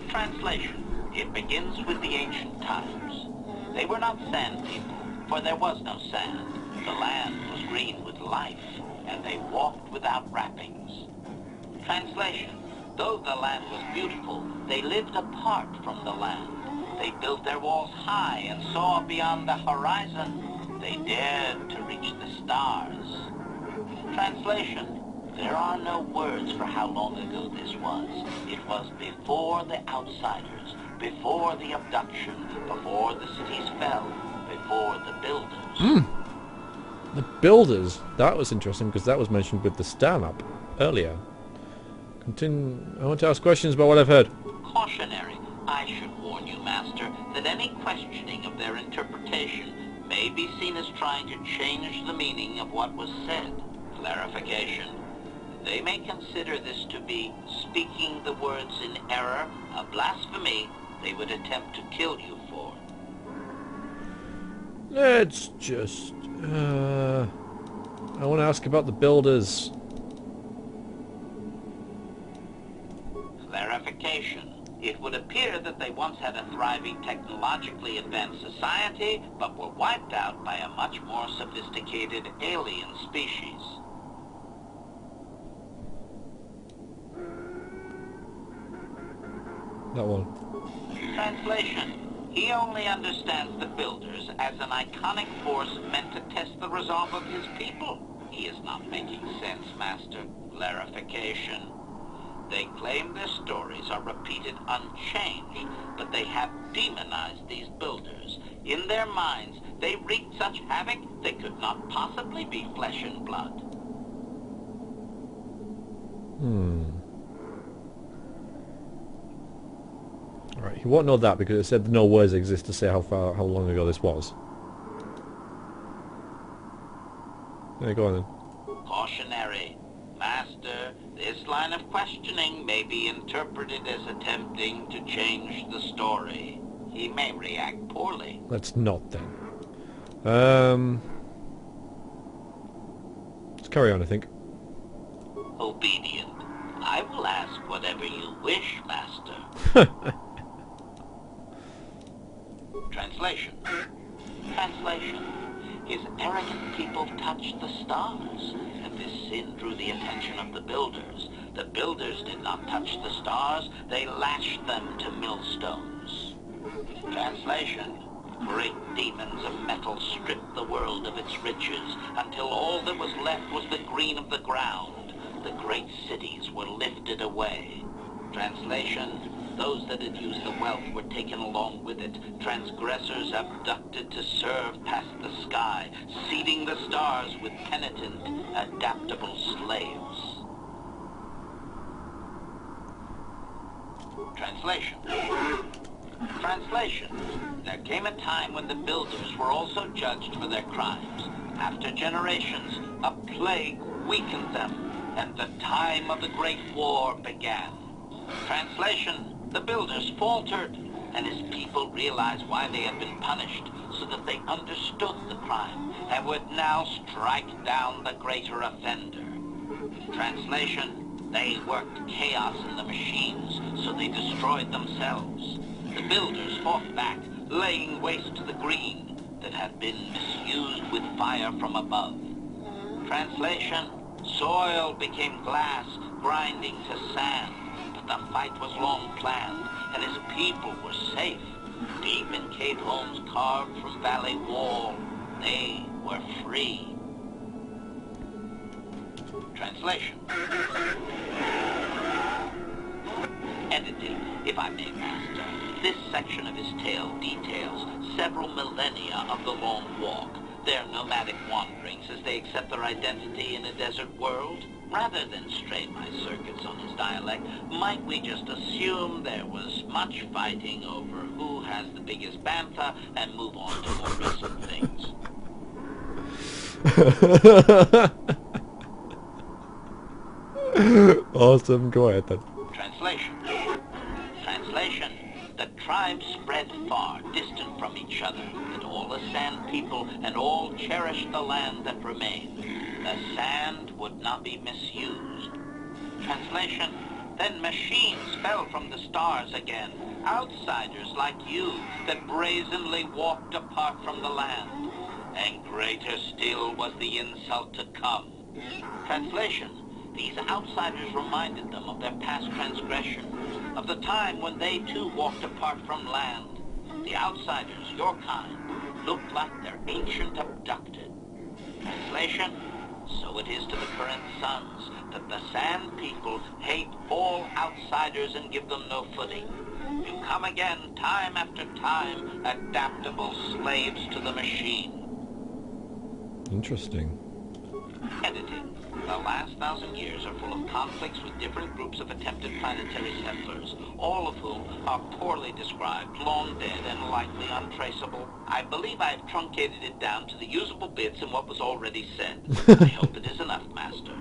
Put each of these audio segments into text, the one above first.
Translation. It begins with the ancient times. They were not sand people, for there was no sand. The land was green with life, and they walked without wrappings. Translation. Though the land was beautiful, they lived apart from the land. They built their walls high and saw beyond the horizon. They dared to reach the stars. Translation. There are no words for how long ago this was. It was before the outsiders, before the abduction, before the cities fell, before the builders. The builders. That was interesting because that was mentioned with the stand-up earlier. I want to ask questions about what I've heard. Cautionary. I should warn you, Master, that any questioning of their interpretation may be seen as trying to change the meaning of what was said. Clarification. They may consider this to be speaking the words in error, a blasphemy they would attempt to kill you for. Let's just... I want to ask about the builders. Clarification. It would appear that they once had a thriving technologically advanced society, but were wiped out by a much more sophisticated alien species. That one. Translation. He only understands the builders as an iconic force meant to test the resolve of his people. He is not making sense, Master. Clarification. They claim their stories are repeated unchanged, but they have demonized these builders. In their minds, they wreaked such havoc they could not possibly be flesh and blood. Alright, you won't know that because it said no words exist to say how long ago this was. There, go on then. Cautionary. Master, this line of questioning may be interpreted as attempting to change the story. He may react poorly. Let's not then. Let's carry on, I think. Obedient. I will ask whatever you wish, Master. Translation. Translation. His arrogant people touched the stars, and this sin drew the attention of the builders. The builders did not touch the stars, they lashed them to millstones. Translation. Great demons of metal stripped the world of its riches, until all that was left was the green of the ground. The great cities were lifted away. Translation. Those that had used the wealth were taken along with it. Transgressors abducted to serve past the sky, seeding the stars with penitent, adaptable slaves. Translation. Translation. There came a time when the builders were also judged for their crimes. After generations, a plague weakened them, and the time of the Great War began. Translation. The builders faltered, and his people realized why they had been punished, so that they understood the crime, and would now strike down the greater offender. Translation. They worked chaos in the machines, so they destroyed themselves. The builders fought back, laying waste to the green that had been misused with fire from above. Translation. Soil became glass, grinding to sand. The fight was long planned, and his people were safe. Deep in cave homes carved from valley wall, they were free. Translation. Edited, if I may, Master. This section of his tale details several millennia of the long walk, their nomadic wanderings as they accept their identity in a desert world. Rather than strain my circuits on his dialect, might we just assume there was much fighting over who has the biggest bantha and move on to more recent things? Awesome, go ahead then. Translation. Translation. The tribes spread far, distant from each other, and all the sand people and all cherished the land that remained. The sand would not be misused. Translation. Then machines fell from the stars again. Outsiders like you that brazenly walked apart from the land. And greater still was the insult to come. Translation. These outsiders reminded them of their past transgression, of the time when they too walked apart from land. The outsiders, your kind, looked like their ancient abducted. Translation. So it is to the current sons that the Sand People hate all outsiders and give them no footing. You come again, time after time, adaptable slaves to the machine. Interesting. Editing. The last 1,000 years are full of conflicts with different groups of attempted planetary settlers, all of whom are poorly described, long dead, and likely untraceable. I believe I have truncated it down to the usable bits in what was already said. I hope it is enough, Master.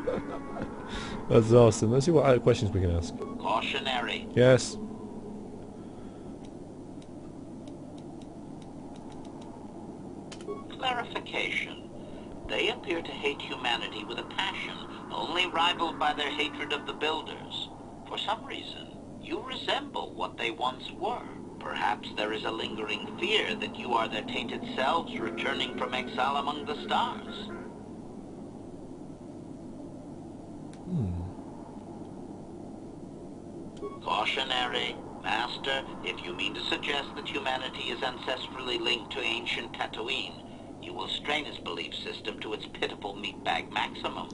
That's awesome. Let's see what other questions we can ask. Cautionary. Yes. Clarification. They appear to hate humanity with a passion only rivaled by their hatred of the builders. For some reason, you resemble what they once were. Perhaps there is a lingering fear that you are their tainted selves returning from exile among the stars. Cautionary. Master, if you mean to suggest that humanity is ancestrally linked to ancient Tatooine, you will strain his belief system to its pitiful meatbag maximum.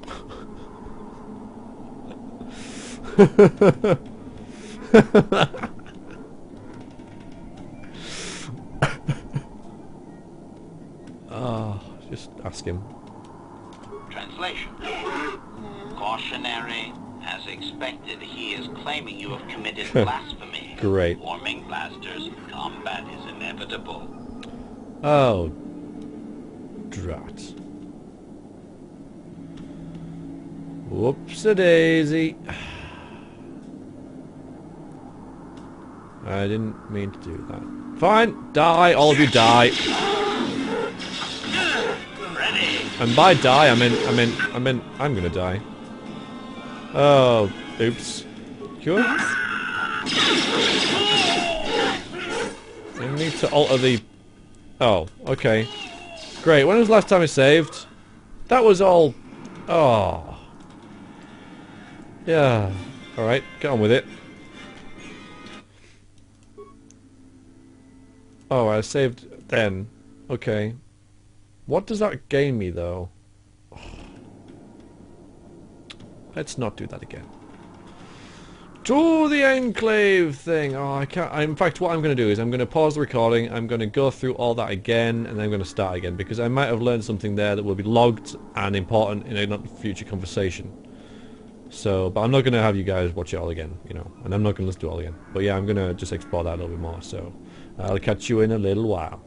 Just ask him. Translation. Cautionary. As expected, he is claiming you have committed blasphemy. Great. Warming blasters, combat is inevitable. Oh, drat. Whoops-a-daisy. I didn't mean to do that. Fine, die, all of you die. Ready. And by die, I'm gonna die. Oh, oops. Sure. I need to alter the... Oh, okay. Great, when was the last time I saved? That was all... Oh. Yeah. Alright, get on with it. Oh, I saved then. Okay. What does that gain me, though? Let's not do that again. To the Enclave thing! Oh, I can't... in fact, what I'm going to do is I'm going to pause the recording, I'm going to go through all that again, and then I'm going to start again, because I might have learned something there that will be logged and important in a future conversation. So, but I'm not going to have you guys watch it all again, you know, and I'm not going to listen to it all again. But yeah, I'm going to just explore that a little bit more, so I'll catch you in a little while.